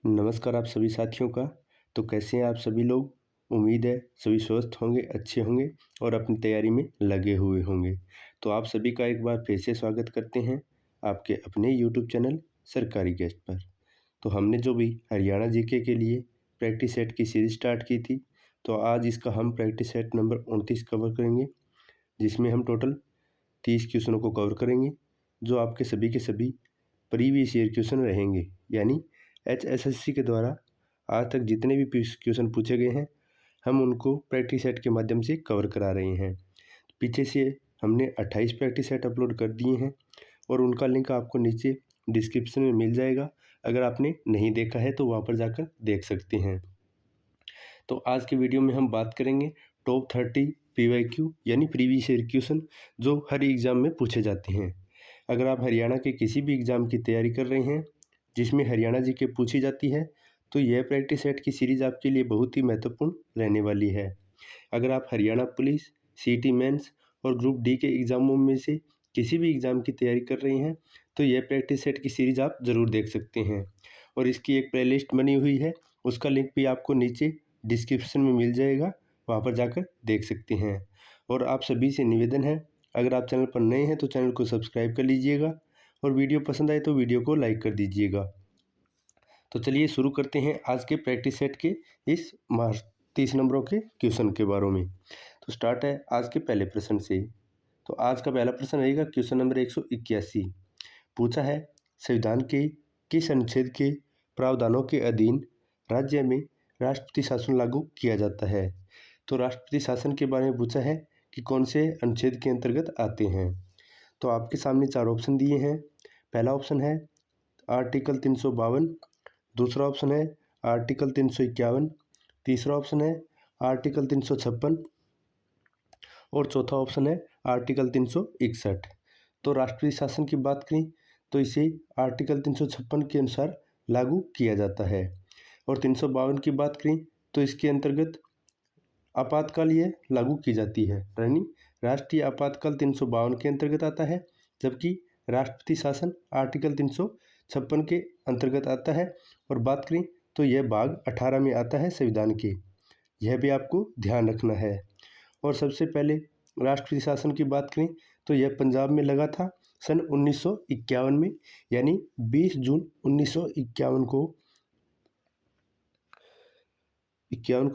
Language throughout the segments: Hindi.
नमस्कार आप सभी साथियों का। तो कैसे हैं आप सभी लोग। उम्मीद है सभी स्वस्थ होंगे, अच्छे होंगे और अपनी तैयारी में लगे हुए होंगे। तो आप सभी का एक बार फिर से स्वागत करते हैं आपके अपने यूट्यूब चैनल सरकारी गेस्ट पर। तो हमने जो भी हरियाणा जीके के लिए प्रैक्टिस सेट की सीरीज स्टार्ट की थी, तो आज इसका हम प्रैक्टिस सेट नंबर 29 कवर करेंगे, जिसमें हम टोटल 30 क्वेश्चनों को कवर करेंगे, जो आपके सभी के सभी प्रीवियस ईयर क्वेश्चन रहेंगे। यानी HSSC के द्वारा आज तक जितने भी क्वेश्चन पूछे गए हैं, हम उनको प्रैक्टिस सेट के माध्यम से कवर करा रहे हैं। पीछे से हमने 28 प्रैक्टिस सेट अपलोड कर दिए हैं और उनका लिंक आपको नीचे डिस्क्रिप्शन में मिल जाएगा। अगर आपने नहीं देखा है तो वहाँ पर जाकर देख सकते हैं। तो आज की वीडियो में हम बात करेंगे टॉप 30 PYQ यानी प्रीवियस ईयर क्वेश्चन, जो हर एग्ज़ाम में पूछे जाते हैं। अगर आप हरियाणा के किसी भी एग्ज़ाम की तैयारी कर रहे हैं जिसमें हरियाणा जीके पूछी जाती है, तो यह प्रैक्टिस सेट की सीरीज़ आपके लिए बहुत ही महत्वपूर्ण रहने वाली है। अगर आप हरियाणा पुलिस, CT मेंस और ग्रुप डी के एग्ज़ामों में से किसी भी एग्ज़ाम की तैयारी कर रहे हैं, तो यह प्रैक्टिस सेट की सीरीज़ आप ज़रूर देख सकते हैं। और इसकी एक प्लेलिस्ट बनी हुई है, उसका लिंक भी आपको नीचे डिस्क्रिप्शन में मिल जाएगा, वहाँ पर जाकर देख सकते हैं। और आप सभी से निवेदन है, अगर आप चैनल पर नए हैं तो चैनल को सब्सक्राइब कर लीजिएगा और वीडियो पसंद आए तो वीडियो को लाइक कर दीजिएगा। तो चलिए शुरू करते हैं आज के प्रैक्टिस सेट के इस 30 नंबरों के क्वेश्चन के बारे में। तो स्टार्ट है आज के पहले प्रश्न से। तो आज का पहला प्रश्न रहेगा क्वेश्चन नंबर 181। पूछा है, संविधान के किस अनुच्छेद के प्रावधानों के अधीन राज्य में राष्ट्रपति शासन लागू किया जाता है। तो राष्ट्रपति शासन के बारे में पूछा है कि कौन से अनुच्छेद के अंतर्गत आते हैं। तो आपके सामने 4 ऑप्शन दिए हैं। पहला ऑप्शन है आर्टिकल 352, दूसरा ऑप्शन है आर्टिकल 351, तीसरा ऑप्शन है आर्टिकल 356 और चौथा ऑप्शन है आर्टिकल 361। तो राष्ट्रपति शासन की बात करें तो इसे आर्टिकल 356 के अनुसार लागू किया जाता है और 352 की बात करें तो इसके अंतर्गत आपातकाल ये लागू की जाती है, यानी राष्ट्रीय आपातकाल 352 के अंतर्गत आता है, जबकि राष्ट्रपति शासन आर्टिकल 356 के अंतर्गत आता है। और बात करें तो यह भाग 18 में आता है संविधान के, यह भी आपको ध्यान रखना है। और सबसे पहले राष्ट्रपति शासन की बात करें तो यह पंजाब में लगा था सन 1951 में, यानी 20 जून 1951 को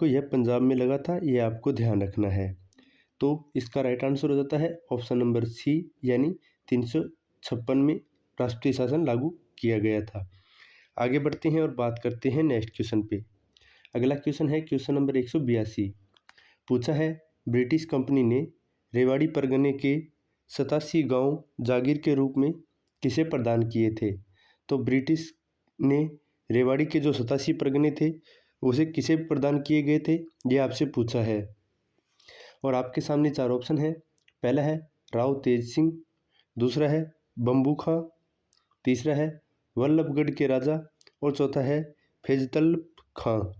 यह पंजाब में लगा था, यह आपको ध्यान रखना है। तो इसका राइट आंसर हो जाता है ऑप्शन नंबर सी, यानी 356 में राष्ट्रपति शासन लागू किया गया था। आगे बढ़ते हैं और बात करते हैं नेक्स्ट क्वेश्चन पे। अगला क्वेश्चन है क्वेश्चन नंबर 182। पूछा है, ब्रिटिश कंपनी ने रेवाड़ी परगने के 87 गांव जागीर के रूप में किसे प्रदान किए थे। तो ब्रिटिश ने रेवाड़ी के जो 87 परगने थे उसे किसे प्रदान किए गए थे, ये आपसे पूछा है। और आपके सामने 4 ऑप्शन है। पहला है राव तेज सिंह, दूसरा है बम्बू खां, तीसरा है वल्लभगढ़ के राजा और चौथा है फैजतल खां।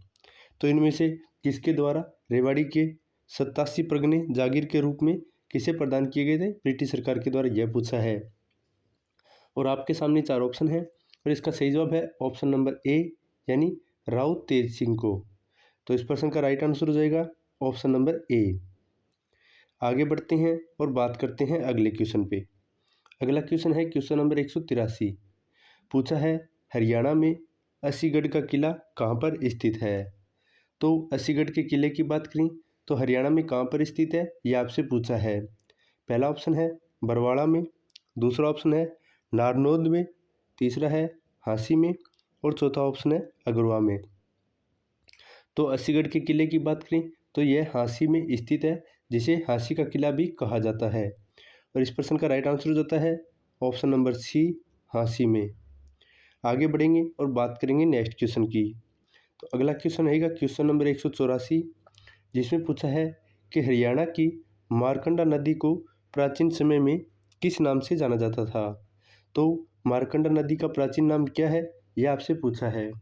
तो इनमें से किसके द्वारा रेवाड़ी के 87 परगने जागीर के रूप में किसे प्रदान किए गए थे ब्रिटिश सरकार के द्वारा, यह पूछा है। और आपके सामने 4 ऑप्शन है और इसका सही जवाब है ऑप्शन नंबर ए, यानी राव तेज सिंह को। तो इस प्रश्न का राइट आंसर हो जाएगा ऑप्शन नंबर ए। आगे बढ़ते हैं और बात करते हैं अगले क्वेश्चन पे। अगला क्वेश्चन है क्वेश्चन नंबर 183। पूछा है, हरियाणा में अस्सीगढ़ का किला कहाँ पर स्थित है। तो अस्सीगढ़ के किले की बात करें तो हरियाणा में कहाँ पर स्थित है, यह आपसे पूछा है। पहला ऑप्शन है बरवाड़ा में, दूसरा ऑप्शन है नारनौंद में, तीसरा है हांसी में और चौथा ऑप्शन है अगरवा में। तो अस्सीगढ़ के किले की बात करें तो यह हांसी में स्थित है, जिसे हांसी का किला भी कहा जाता है। और इस प्रश्न का राइट आंसर हो जाता है ऑप्शन नंबर सी, हांसी में। आगे बढ़ेंगे और बात करेंगे नेक्स्ट क्वेश्चन की। तो अगला क्वेश्चन रहेगा क्वेश्चन नंबर 184, जिसमें पूछा है कि हरियाणा की मारकंडा नदी को प्राचीन समय में किस नाम से जाना जाता था। तो मारकंडा नदी का प्राचीन नाम क्या है, यह आपसे पूछा है।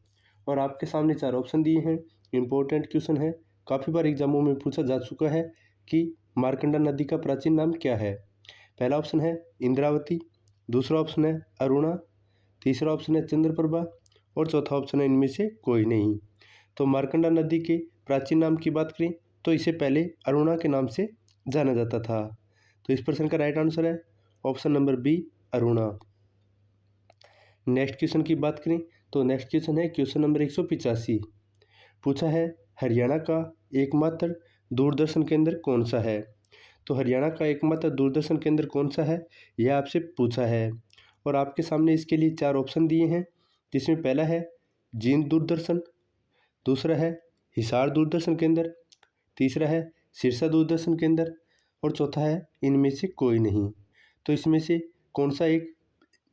और आपके सामने 4 ऑप्शन दिए हैं। इंपॉर्टेंट क्वेश्चन है, काफ़ी बार एग्जामों में पूछा जा चुका है कि मारकंडा नदी का प्राचीन नाम क्या है। पहला ऑप्शन है इंद्रावती, दूसरा ऑप्शन है अरुणा, तीसरा ऑप्शन है चंद्रप्रभा और चौथा ऑप्शन है इनमें से कोई नहीं। तो मार्कंडा नदी के प्राचीन नाम की बात करें तो इसे पहले अरुणा के नाम से जाना जाता था। तो इस प्रश्न का राइट आंसर है option number B, Aruna. Next question की बात करें तो नेक्स्ट क्वेश्चन है क्वेश्चन नंबर 185। पूछा है हरियाणा का एकमात्र दूरदर्शन केंद्र कौन सा है। तो हरियाणा का एकमात्र दूरदर्शन केंद्र कौन सा है यह आपसे पूछा है और आपके सामने इसके लिए 4 ऑप्शन दिए हैं, जिसमें पहला है जींद दूरदर्शन, दूसरा है हिसार दूरदर्शन केंद्र, तीसरा है सिरसा दूरदर्शन केंद्र और चौथा है इनमें से कोई नहीं। तो इसमें से कौन सा एक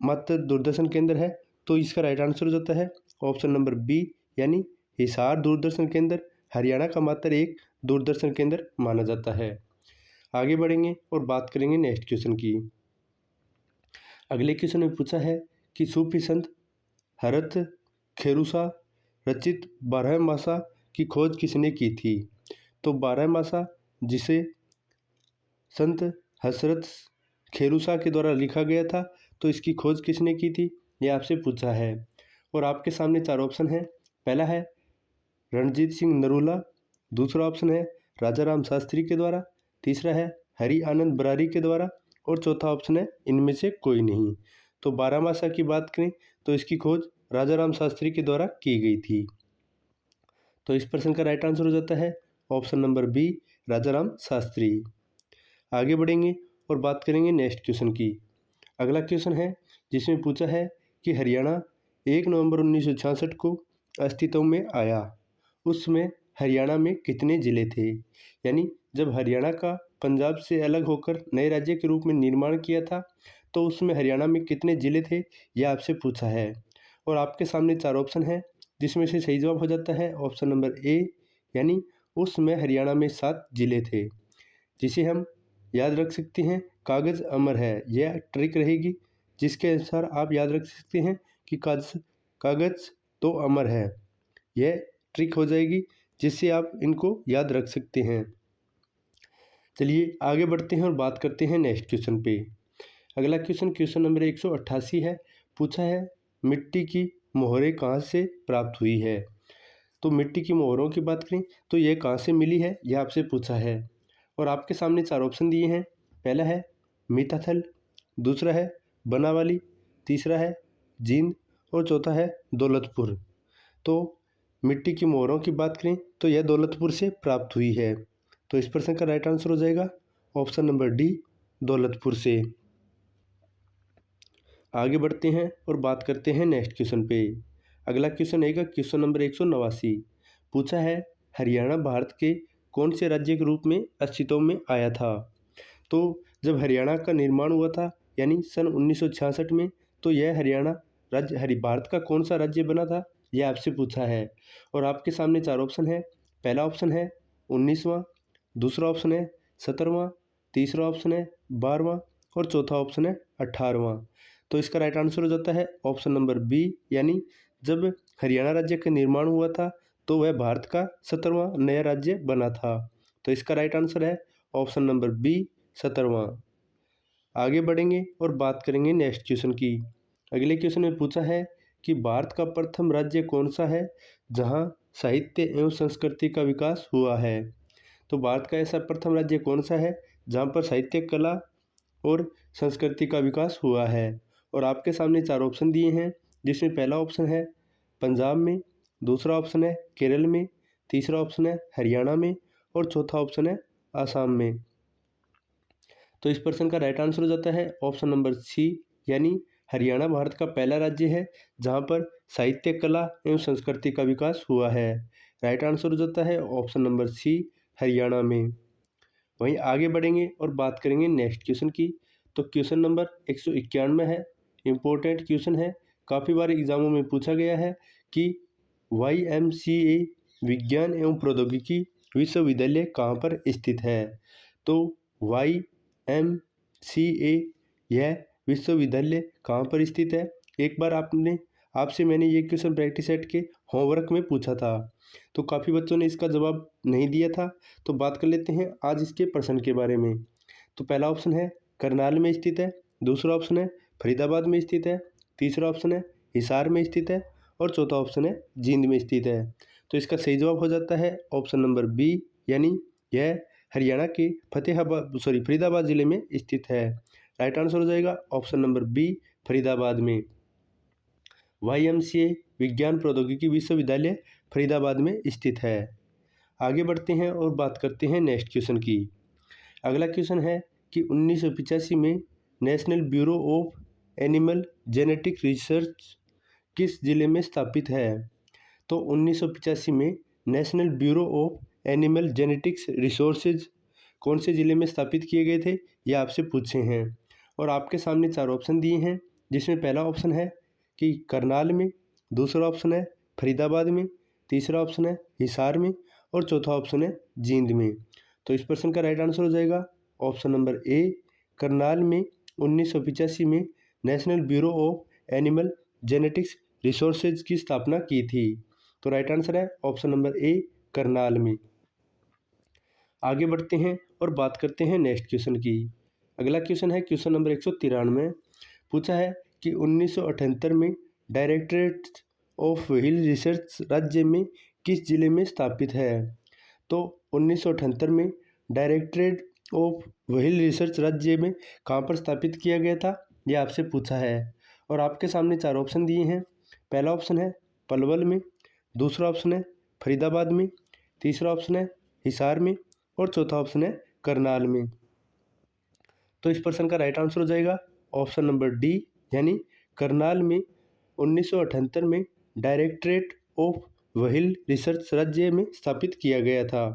मात्र दूरदर्शन केंद्र है, तो इसका राइट आंसर हो जाता है ऑप्शन नंबर बी, यानी हिसार दूरदर्शन केंद्र हरियाणा का मात्र एक दूरदर्शन केंद्र माना जाता है। आगे बढ़ेंगे और बात करेंगे नेक्स्ट क्वेश्चन की। अगले क्वेश्चन में पूछा है कि सूफी संत हरत खेरूसा रचित बारहमासा की खोज किसने की थी। तो बारहमासा जिसे संत हसरत खेरूसा के द्वारा लिखा गया था, तो इसकी खोज किसने की थी यह आपसे पूछा है और आपके सामने 4 ऑप्शन है। पहला है रणजीत सिंह नरूला, दूसरा ऑप्शन है राजा राम शास्त्री के द्वारा, तीसरा है हरि आनंद बरारी के द्वारा और चौथा ऑप्शन है इनमें से कोई नहीं। तो बारहमासा की बात करें तो इसकी खोज राजा राम शास्त्री के द्वारा की गई थी। तो इस प्रश्न का राइट आंसर हो जाता है ऑप्शन नंबर बी, राजा राम शास्त्री। आगे बढ़ेंगे और बात करेंगे नेक्स्ट क्वेश्चन की। अगला क्वेश्चन है जिसमें पूछा है कि हरियाणा 1 नवंबर 1966 को अस्तित्व में आया, उसमें हरियाणा में कितने ज़िले थे। यानी जब हरियाणा का पंजाब से अलग होकर नए राज्य के रूप में निर्माण किया था, तो उसमें हरियाणा में कितने ज़िले थे यह आपसे पूछा है और आपके सामने 4 ऑप्शन है, जिसमें से सही जवाब हो जाता है ऑप्शन नंबर ए, यानी उसमें हरियाणा में 7 ज़िले थे, जिसे हम याद रख सकते हैं कागज़ अमर है। यह ट्रिक रहेगी जिसके अनुसार आप याद रख सकते हैं कि कागज़ तो अमर है। यह ट्रिक हो जाएगी जिससे आप इनको याद रख सकते हैं। चलिए आगे बढ़ते हैं और बात करते हैं नेक्स्ट क्वेश्चन पे। अगला क्वेश्चन नंबर 188 है। पूछा है मिट्टी की मोहरें कहाँ से प्राप्त हुई है। तो मिट्टी की मोहरों की बात करें तो यह कहाँ से मिली है यह आपसे पूछा है और आपके सामने 4 ऑप्शन दिए हैं। पहला है मीठाथल, दूसरा है बनावाली, तीसरा है जींद और चौथा है दौलतपुर। तो मिट्टी की मोहरों की बात करें तो यह दौलतपुर से प्राप्त हुई है। तो इस प्रश्न का राइट आंसर हो जाएगा ऑप्शन नंबर डी, दौलतपुर से। आगे बढ़ते हैं और बात करते हैं नेक्स्ट क्वेश्चन पे। अगला क्वेश्चन है क्वेश्चन नंबर 189। पूछा है हरियाणा भारत के कौन से राज्य के रूप में अस्तित्व में आया था। तो जब हरियाणा का निर्माण हुआ था यानी सन 1966 में, तो यह हरियाणा राज्य भारत का कौन सा राज्य बना था यह आपसे पूछा है और आपके सामने 4 ऑप्शन है। पहला ऑप्शन है 19वां, दूसरा ऑप्शन है 17वां, तीसरा ऑप्शन है 12वां और चौथा ऑप्शन है 18वां। तो इसका राइट आंसर हो जाता है ऑप्शन नंबर बी, यानी जब हरियाणा राज्य का निर्माण हुआ था तो वह भारत का 17वां नया राज्य बना था। तो इसका राइट आंसर है ऑप्शन नंबर बी, 17वां। आगे बढ़ेंगे और बात करेंगे नेक्स्ट क्वेश्चन की। अगले क्वेश्चन में पूछा है कि भारत का प्रथम राज्य कौन सा है जहां साहित्य एवं संस्कृति का विकास हुआ है। तो भारत का ऐसा प्रथम राज्य कौन सा है जहां पर साहित्य, कला और संस्कृति का विकास हुआ है और आपके सामने 4 ऑप्शन दिए हैं, जिसमें पहला ऑप्शन है पंजाब में, दूसरा ऑप्शन है केरल में, तीसरा ऑप्शन है हरियाणा में और चौथा ऑप्शन है आसाम में। तो इस प्रश्न का राइट आंसर हो जाता है ऑप्शन नंबर सी, यानी हरियाणा भारत का पहला राज्य है जहां पर साहित्य, कला एवं संस्कृति का विकास हुआ है। राइट आंसर हो जाता है ऑप्शन नंबर सी, हरियाणा में। वहीं आगे बढ़ेंगे और बात करेंगे नेक्स्ट क्वेश्चन की। तो क्वेश्चन नंबर 191 है, इम्पोर्टेंट क्वेश्चन है, काफ़ी बार एग्जामों में पूछा गया है कि YMCA विज्ञान एवं प्रौद्योगिकी विश्वविद्यालय कहाँ पर स्थित है। तो YMCA यह विश्वविद्यालय कहाँ पर स्थित है। एक बार आपसे मैंने ये क्वेश्चन प्रैक्टिस सेट के होमवर्क में पूछा था, तो काफ़ी बच्चों ने इसका जवाब नहीं दिया था। तो बात कर लेते हैं आज इसके प्रश्न के बारे में। तो पहला ऑप्शन है करनाल में स्थित है, दूसरा ऑप्शन है फरीदाबाद में स्थित है, तीसरा ऑप्शन है हिसार में स्थित है और चौथा ऑप्शन है जींद में स्थित है। तो इसका सही जवाब हो जाता है ऑप्शन नंबर बी, यानी यह हरियाणा के फरीदाबाद जिले में स्थित है। राइट आंसर हो जाएगा ऑप्शन नंबर बी, फरीदाबाद में। YMCA विज्ञान प्रौद्योगिकी विश्वविद्यालय फरीदाबाद में स्थित है। आगे बढ़ते हैं और बात करते हैं नेक्स्ट क्वेश्चन की। अगला क्वेश्चन है कि 1985 में national bureau of animal genetic research किस जिले में स्थापित है? तो 1985 में national bureau of animal genetics resources कौन से ज़िले में स्थापित किए गए थे, ये आपसे पूछे हैं। और आपके सामने 4 ऑप्शन दिए हैं, जिसमें पहला ऑप्शन है कि करनाल में, दूसरा ऑप्शन है फरीदाबाद में, तीसरा ऑप्शन है हिसार में और चौथा ऑप्शन है जींद में। तो इस प्रश्न का राइट आंसर हो जाएगा ऑप्शन नंबर ए, करनाल में 1985 में national bureau of animal genetics resources की स्थापना की थी। तो राइट आंसर है ऑप्शन नंबर ए, करनाल में। आगे बढ़ते हैं और बात करते हैं नेक्स्ट क्वेश्चन की। अगला क्वेश्चन है क्वेश्चन नंबर 193। पूछा है कि 1978 में डायरेक्टरेट ऑफ व्हील रिसर्च राज्य में किस जिले में स्थापित है? तो 1978 में डायरेक्टरेट ऑफ व्हील रिसर्च राज्य में कहाँ पर स्थापित किया गया था, ये आपसे पूछा है। और आपके सामने 4 ऑप्शन दिए हैं। पहला ऑप्शन है पलवल में, दूसरा ऑप्शन है फरीदाबाद में, तीसरा ऑप्शन है हिसार में और चौथा ऑप्शन है करनाल में। तो इस प्रश्न का राइट आंसर हो जाएगा ऑप्शन नंबर डी, यानी करनाल में 1978 में डायरेक्टरेट ऑफ व्हील रिसर्च राज्य में स्थापित किया गया था।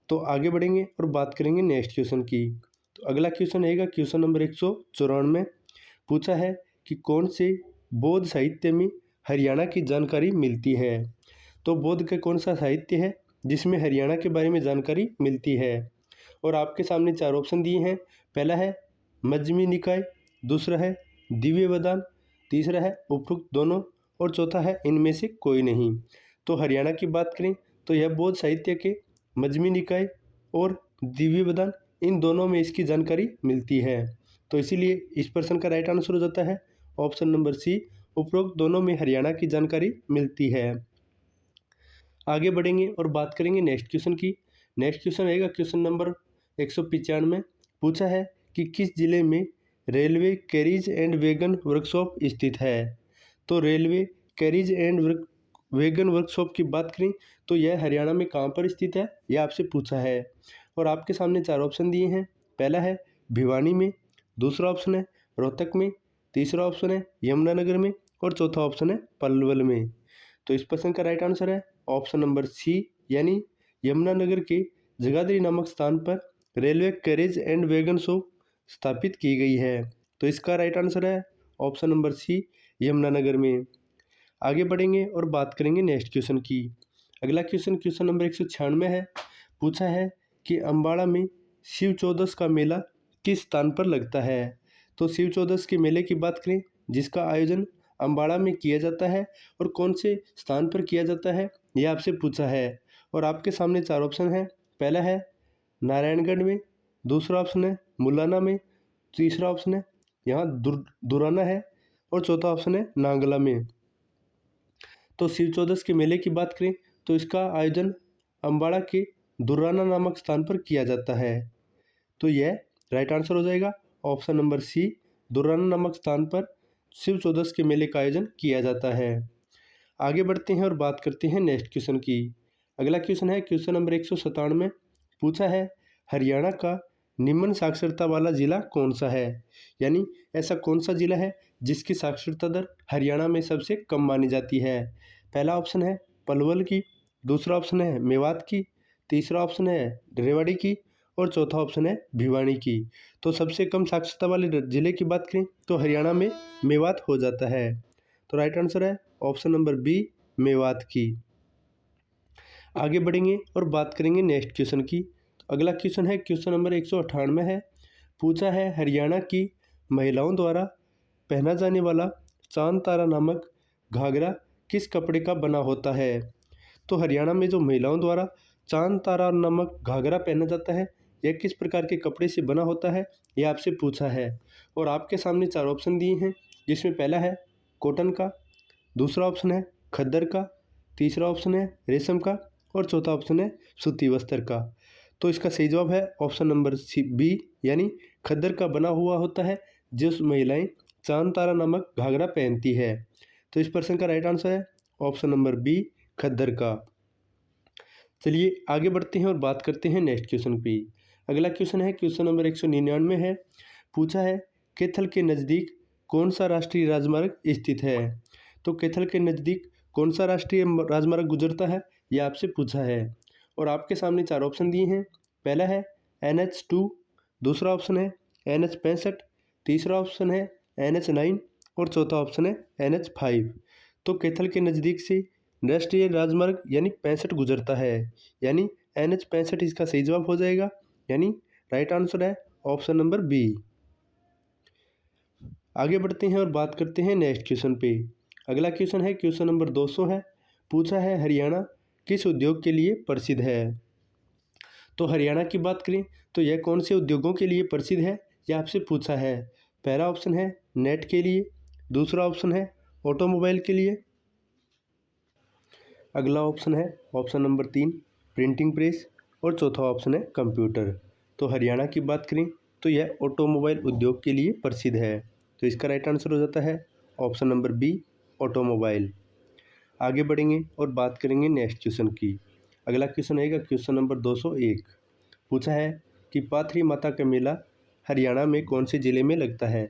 तो आगे बढ़ेंगे और बात करेंगे नेक्स्ट क्वेश्चन की। तो अगला क्वेश्चन रहेगा क्वेश्चन नंबर 194। पूछा है कि कौन से बौद्ध साहित्य में हरियाणा की जानकारी मिलती है? तो बौद्ध का कौन सा साहित्य है जिसमें हरियाणा के बारे में जानकारी मिलती है? और आपके सामने 4 ऑप्शन दिए हैं। पहला है मज्क्ष्मी निकाय, दूसरा है दिव्य वदान, तीसरा है उपरोक्त दोनों और चौथा है इनमें से कोई नहीं। तो हरियाणा की बात करें तो यह बौद्ध साहित्य के मज्क्ष्मी निकाय और दिव्य वदान, इन दोनों में इसकी जानकारी मिलती है। तो इसीलिए इस प्रश्न का राइट आंसर हो जाता है ऑप्शन नंबर सी, उपरोक्त दोनों में हरियाणा की जानकारी मिलती है। आगे बढ़ेंगे और बात करेंगे नेक्स्ट क्वेश्चन की। नेक्स्ट क्वेश्चन रहेगा क्वेश्चन नंबर 195। पूछा है कि किस जिले में railway carriage and wagon workshop स्थित है? तो railway carriage and wagon workshop की बात करें तो यह हरियाणा में कहाँ पर स्थित है, यह आपसे पूछा है। और आपके सामने 4 ऑप्शन दिए हैं। पहला है भिवानी में, दूसरा ऑप्शन है रोहतक में, तीसरा ऑप्शन है यमुनानगर में और चौथा ऑप्शन है पलवल में। तो इस प्रश्न का राइट आंसर है ऑप्शन नंबर सी, यानी यमुनानगर के जगाधरी नामक स्थान पर railway carriage and wagon shop स्थापित की गई है। तो इसका राइट आंसर है ऑप्शन नंबर सी, यमुनानगर में। आगे बढ़ेंगे और बात करेंगे नेक्स्ट क्वेश्चन की। अगला क्वेश्चन क्वेश्चन नंबर 196 है। पूछा है कि अम्बाड़ा में शिव चौदस का मेला किस स्थान पर लगता है? तो शिव चौदस के मेले की बात करें जिसका आयोजन अम्बाड़ा में किया जाता है और कौन से स्थान पर किया जाता है, यह आपसे पूछा है। और आपके सामने 4 ऑप्शन हैं। पहला है नारायणगढ़ में, दूसरा ऑप्शन है मुलाना में, तीसरा ऑप्शन है यहाँ दुराना है और चौथा ऑप्शन है नांगला में। तो शिव चौदस के मेले की बात करें तो इसका आयोजन अम्बाड़ा के दुर्राना नामक स्थान पर किया जाता है। तो यह राइट आंसर हो जाएगा ऑप्शन नंबर सी, दुर्राना नामक स्थान पर शिव चौदस के मेले का आयोजन किया जाता है। आगे बढ़ते हैं और बात करते हैं नेक्स्ट क्वेश्चन की। अगला क्वेश्चन है क्वेश्चन नंबर 197। पूछा है हरियाणा का निम्न साक्षरता वाला जिला कौन सा है? यानी ऐसा कौन सा जिला है जिसकी साक्षरता दर हरियाणा में सबसे कम मानी जाती है? पहला ऑप्शन है पलवल की, दूसरा ऑप्शन है मेवात की, तीसरा ऑप्शन है रेवाड़ी की और चौथा ऑप्शन है भिवानी की। तो सबसे कम साक्षरता वाले जिले की बात करें तो हरियाणा में मेवात हो जाता है। तो राइट आंसर है ऑप्शन नंबर बी, मेवात की। आगे बढ़ेंगे और बात करेंगे नेक्स्ट क्वेश्चन की। अगला क्वेश्चन है क्वेश्चन नंबर 198 है। पूछा है हरियाणा की महिलाओं द्वारा पहना जाने वाला चांद तारा नामक घाघरा किस कपड़े का बना होता है? तो हरियाणा में जो महिलाओं द्वारा चांद तारा नामक घाघरा पहना जाता है, यह किस प्रकार के कपड़े से बना होता है, यह आपसे पूछा है। और आपके सामने 4 ऑप्शन दिए हैं, जिसमें पहला है कॉटन का, दूसरा ऑप्शन है खद्दर का, तीसरा ऑप्शन है रेशम का और चौथा ऑप्शन है सूती वस्त्र का। तो इसका सही जवाब है ऑप्शन नंबर बी, यानी खद्दर का बना हुआ होता है जो महिलाएं चांद तारा नामक घाघरा पहनती है। तो इस प्रश्न का राइट आंसर है ऑप्शन नंबर बी, खद्दर का। चलिए आगे बढ़ते हैं और बात करते हैं नेक्स्ट क्वेश्चन पे। अगला क्वेश्चन है क्वेश्चन नंबर 199 है। पूछा है कैथल के नज़दीक कौन सा राष्ट्रीय राजमार्ग स्थित है। तो कैथल के नज़दीक कौन सा राष्ट्रीय राजमार्ग गुजरता है यह आपसे पूछा है और आपके सामने चार ऑप्शन दिए हैं। पहला है NH2, दूसरा ऑप्शन है NH65, तीसरा ऑप्शन है NH9 और चौथा ऑप्शन है NH5। तो कैथल के नज़दीक से राष्ट्रीय राजमार्ग यानी 65 गुजरता है, यानी NH65 इसका सही जवाब हो जाएगा, यानी राइट आंसर है ऑप्शन नंबर बी। आगे बढ़ते हैं और बात करते हैं नेक्स्ट क्वेश्चन पे। अगला क्वेश्चन है क्वेश्चन नंबर 200 है। पूछा है हरियाणा किस उद्योग के लिए प्रसिद्ध है। तो हरियाणा की बात करें तो यह कौन से उद्योगों के लिए प्रसिद्ध है यह आपसे पूछा है। पहला ऑप्शन है नेट के लिए, दूसरा ऑप्शन है ऑटोमोबाइल के लिए, अगला ऑप्शन है ऑप्शन नंबर 3 प्रिंटिंग प्रेस और चौथा ऑप्शन है कंप्यूटर। तो हरियाणा की बात करें तो यह ऑटोमोबाइल उद्योग के लिए प्रसिद्ध है। तो इसका राइट आंसर हो जाता है ऑप्शन नंबर बी, ऑटोमोबाइल। आगे बढ़ेंगे और बात करेंगे नेक्स्ट क्वेश्चन की। अगला क्वेश्चन रहेगा क्वेश्चन नंबर 201। पूछा है कि पाथरी माता का मेला हरियाणा में कौन से ज़िले में लगता है।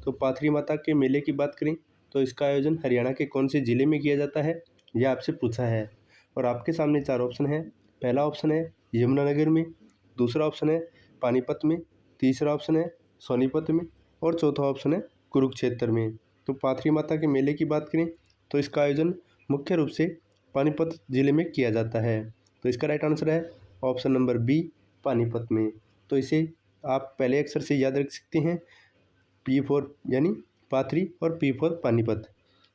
तो पाथरी माता के मेले की बात करें तो इसका आयोजन हरियाणा के कौन से ज़िले में किया जाता है यह आपसे पूछा है और आपके सामने चार ऑप्शन है। पहला ऑप्शन है यमुनानगर में, दूसरा ऑप्शन है पानीपत में, तीसरा ऑप्शन है सोनीपत में और चौथा ऑप्शन है कुरुक्षेत्र में। तो पाथरी माता के मेले की बात करें तो इसका आयोजन मुख्य रूप से पानीपत ज़िले में किया जाता है। तो इसका राइट आंसर है ऑप्शन नंबर बी, पानीपत में। तो इसे आप पहले अक्षर से याद रख सकते हैं, P4 यानी पाथरी और P4 पानीपत।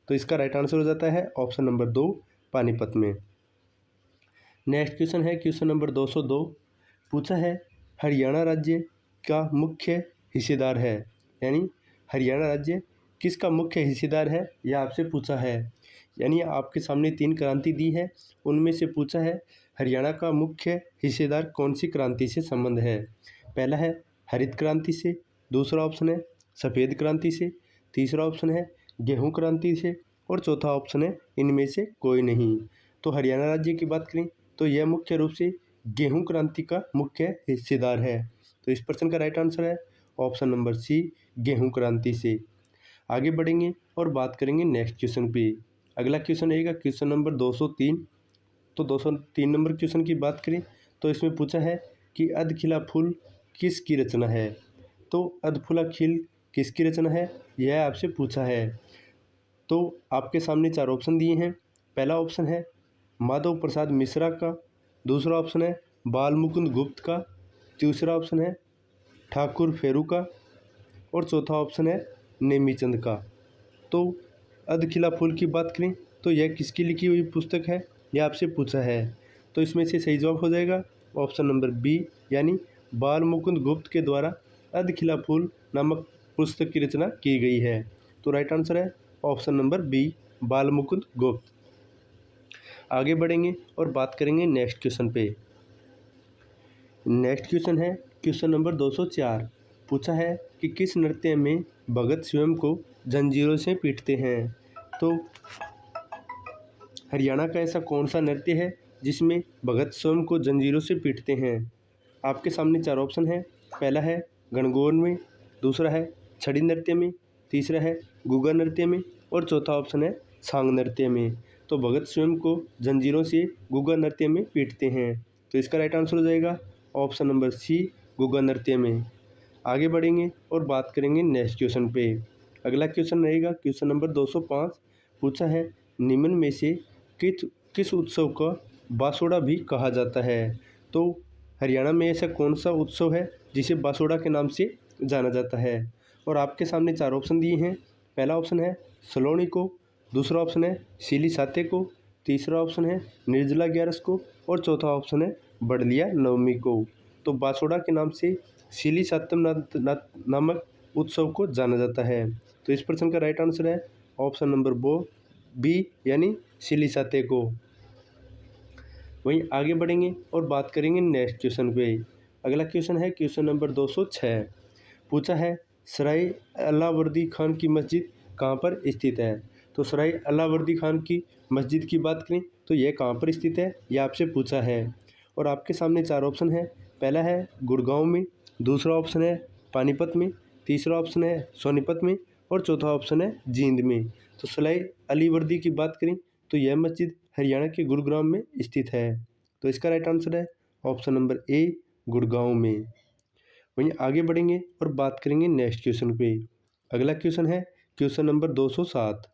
तो इसका राइट आंसर हो जाता है ऑप्शन नंबर 2, पानीपत में। नेक्स्ट क्वेश्चन है क्वेश्चन नंबर 202। पूछा है हरियाणा राज्य का मुख्य हिस्सेदार है, यानी हरियाणा राज्य किसका मुख्य हिस्सेदार है यह आपसे पूछा है। यानी आपके सामने 3 क्रांति दी है, उनमें से पूछा है हरियाणा का मुख्य हिस्सेदार कौन सी क्रांति से संबंध है। पहला है हरित क्रांति से, दूसरा ऑप्शन है सफ़ेद क्रांति से, तीसरा ऑप्शन है गेहूँ क्रांति से और चौथा ऑप्शन है इनमें से कोई नहीं। तो हरियाणा राज्य की बात करें तो यह मुख्य रूप से गेहूं क्रांति का मुख्य हिस्सेदार है। तो इस प्रश्न का राइट आंसर है ऑप्शन नंबर सी, गेहूं क्रांति से। आगे बढ़ेंगे और बात करेंगे नेक्स्ट क्वेश्चन पे। अगला क्वेश्चन रहेगा क्वेश्चन नंबर 203। तो 203 नंबर क्वेश्चन की बात करें तो इसमें पूछा है कि अधखिला फूल किसकी रचना है। तो अधफुला खिल किसकी रचना है यह आपसे पूछा है। तो आपके सामने चार ऑप्शन दिए हैं। पहला ऑप्शन है माधव प्रसाद मिश्रा का, दूसरा ऑप्शन है बाल मुकुंद गुप्त का, तीसरा ऑप्शन है ठाकुर फेरू का और चौथा ऑप्शन है नेमीचंद का। तो अधखिला फूल की बात करें तो यह किसकी लिखी हुई पुस्तक है यह आपसे पूछा है। तो इसमें से सही जवाब हो जाएगा ऑप्शन नंबर बी, यानी बाल मुकुंद गुप्त के द्वारा अधखिला फूल नामक पुस्तक की रचना की गई है। तो राइट आंसर है ऑप्शन नंबर बी, बाल मुकुंद गुप्त। आगे बढ़ेंगे और बात करेंगे नेक्स्ट क्वेश्चन पे। नेक्स्ट क्वेश्चन है क्वेश्चन नंबर 204। पूछा है कि किस नृत्य में भगत स्वयं को जंजीरों से पीटते हैं। तो हरियाणा का ऐसा कौन सा नृत्य है जिसमें भगत स्वयं को जंजीरों से पीटते हैं। आपके सामने चार ऑप्शन है। पहला है गणगौर में, दूसरा है छड़ी नृत्य में, तीसरा है गुग्गा नृत्य में और चौथा ऑप्शन है सांग नृत्य में। तो भगत स्वयं को जंजीरों से गुग्गा नृत्य में पीटते हैं। तो इसका राइट आंसर हो जाएगा ऑप्शन नंबर सी, गुग्गा नृत्य में। आगे बढ़ेंगे और बात करेंगे नेक्स्ट क्वेश्चन पे। अगला क्वेश्चन रहेगा क्वेश्चन नंबर 205। पूछा है निम्न में से किस किस उत्सव का बासोड़ा भी कहा जाता है। तो हरियाणा में ऐसा कौन सा उत्सव है जिसे बासोड़ा के नाम से जाना जाता है और आपके सामने चार ऑप्शन दिए हैं। पहला ऑप्शन है सलोनी को, दूसरा ऑप्शन है सीली साते को, तीसरा ऑप्शन है निर्जला ग्यारस को और चौथा ऑप्शन है बड़लिया नवमी को। तो बासोड़ा के नाम से सीली सातम नामक उत्सव को जाना जाता है। तो इस प्रश्न का राइट आंसर है ऑप्शन नंबर बी यानी सिलिसाते को। वहीं आगे बढ़ेंगे और बात करेंगे नेक्स्ट क्वेश्चन पे। अगला क्वेश्चन है क्वेश्चन नंबर 206। पूछा है सराय अलावर्दी खान की मस्जिद कहाँ पर स्थित है। तो सराय अलावर्दी खान की मस्जिद की बात करें तो यह कहाँ पर स्थित है, यह आपसे पूछा है। और आपके सामने 4 ऑप्शन है। पहला है गुड़गांव में, दूसरा ऑप्शन है पानीपत में, तीसरा ऑप्शन है सोनीपत में और चौथा ऑप्शन है जींद में। तो सराय अलीवर्दी की बात करें तो यह मस्जिद हरियाणा के गुरुग्राम में स्थित है। तो इसका राइट आंसर है ऑप्शन नंबर ए, गुड़गांव में। वहीं आगे बढ़ेंगे और बात करेंगे नेक्स्ट क्वेश्चन पे। अगला क्वेश्चन है क्वेश्चन नंबर 207,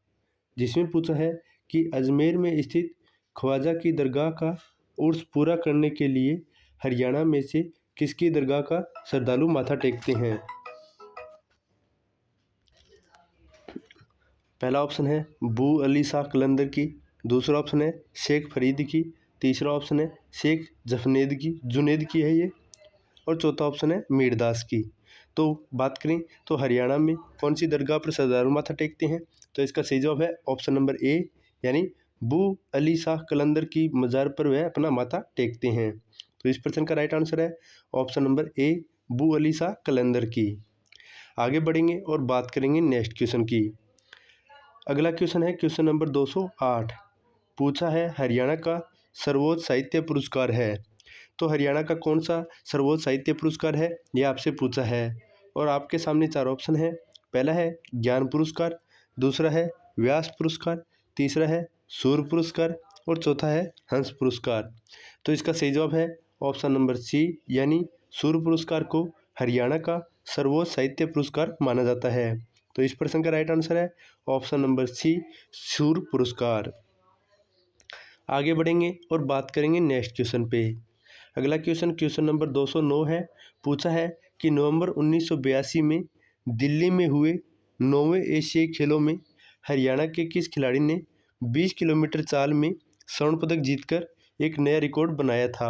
जिसमें पूछा है कि अजमेर में स्थित ख्वाजा की दरगाह का उर्स पूरा करने के लिए हरियाणा में से किसकी दरगाह का श्रद्धालु माथा टेकते हैं। पहला ऑप्शन है बू अली शाह कलंदर की, दूसरा ऑप्शन है शेख फरीद की, तीसरा ऑप्शन है शेख जुनेद की है ये, और चौथा ऑप्शन है मीरदास की। तो बात करें तो हरियाणा में कौन सी दरगाह पर श्रद्धालु माथा टेकते हैं, तो इसका सही जवाब है ऑप्शन नंबर ए, यानी बू अली शाह कलंदर की मज़ार पर वह अपना माथा टेकते हैं। तो इस प्रश्न का राइट आंसर है ऑप्शन नंबर ए, बू अली शाह कलंदर की। आगे बढ़ेंगे और बात करेंगे नेक्स्ट क्वेश्चन की। अगला क्वेश्चन है क्वेश्चन नंबर 208। पूछा है हरियाणा का सर्वोच्च साहित्य पुरस्कार है। तो हरियाणा का कौन सा सर्वोच्च साहित्य पुरस्कार है, यह आपसे पूछा है। और आपके सामने 4 ऑप्शन है। पहला है ज्ञान पुरस्कार, दूसरा है व्यास पुरस्कार, तीसरा है सूर्य पुरस्कार और चौथा है हंस पुरस्कार। तो इसका सही जवाब है ऑप्शन नंबर सी, यानी सूर्य पुरस्कार को हरियाणा का सर्वोच्च साहित्य पुरस्कार माना जाता है। तो इस प्रश्न का राइट आंसर है ऑप्शन नंबर सी, सूर्य पुरस्कार। आगे बढ़ेंगे और बात करेंगे नेक्स्ट क्वेश्चन पे। अगला क्वेश्चन नंबर 209 है। पूछा है कि नवंबर 1982 में दिल्ली में हुए 9वें एशियाई खेलों में हरियाणा के किस खिलाड़ी ने 20 किलोमीटर चाल में स्वर्ण पदक जीतकर एक नया रिकॉर्ड बनाया था।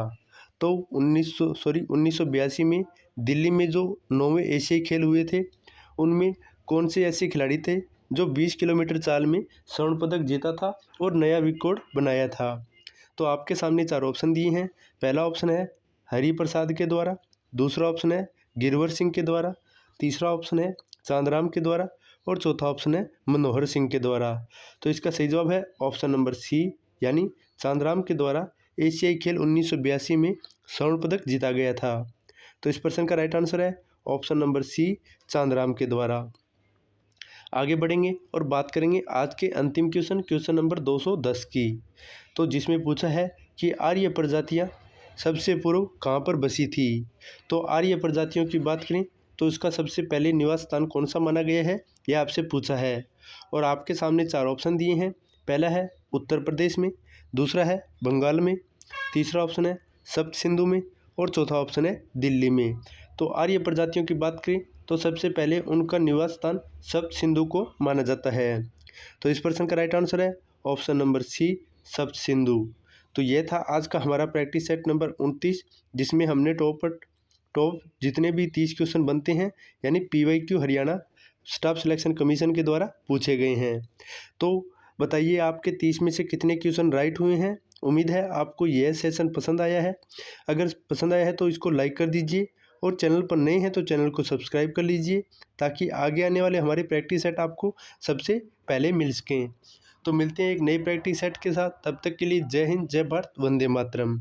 तो 1982 में दिल्ली में जो 9वें एशियाई खेल हुए थे, उनमें कौन से ऐसे खिलाड़ी थे जो 20 किलोमीटर चाल में स्वर्ण पदक जीता था और नया रिकॉर्ड बनाया था। तो आपके सामने 4 ऑप्शन दिए हैं। पहला ऑप्शन है हरि प्रसाद के द्वारा, दूसरा ऑप्शन है गिरवर सिंह के द्वारा, तीसरा ऑप्शन है चांदराम के द्वारा और चौथा ऑप्शन है मनोहर सिंह के द्वारा। तो इसका सही जवाब है ऑप्शन नंबर सी, यानी चांदराम के द्वारा एशियाई खेल 1982 में स्वर्ण पदक जीता गया था। तो इस प्रश्न का राइट आंसर है ऑप्शन नंबर सी, चांदराम के द्वारा। आगे बढ़ेंगे और बात करेंगे आज के अंतिम क्वेश्चन नंबर 210 की। तो जिसमें पूछा है कि आर्य प्रजातियां सबसे पूर्व कहाँ पर बसी थी। तो आर्य प्रजातियों की बात करें तो इसका सबसे पहले निवास स्थान कौन सा माना गया है, यह आपसे पूछा है। और आपके सामने 4 ऑप्शन दिए हैं। पहला है उत्तर प्रदेश में, दूसरा है बंगाल में, तीसरा ऑप्शन है सप्त सिंधु में और चौथा ऑप्शन है दिल्ली में। तो आर्य प्रजातियों की बात करें तो सबसे पहले उनका निवास स्थान सप्त सिंधु को माना जाता है। तो इस प्रश्न का राइट आंसर है ऑप्शन नंबर सी, सप्त सिंधु। तो यह था आज का हमारा प्रैक्टिस सेट नंबर 29, जिसमें हमने टॉप जितने भी 30 क्वेश्चन बनते हैं, यानी PYQ Haryana staff selection commission के द्वारा पूछे गए हैं। तो बताइए आपके 30 में से कितने क्वेश्चन राइट हुए हैं। उम्मीद है आपको यह सेशन पसंद आया है। अगर पसंद आया है तो इसको लाइक कर दीजिए और चैनल पर नए हैं तो चैनल को सब्सक्राइब कर लीजिए, ताकि आगे आने वाले हमारे प्रैक्टिस सेट आपको सबसे पहले मिल सकें। तो मिलते हैं एक नई प्रैक्टिस सेट के साथ। तब तक के लिए जय हिंद, जय भारत, वंदे मातरम।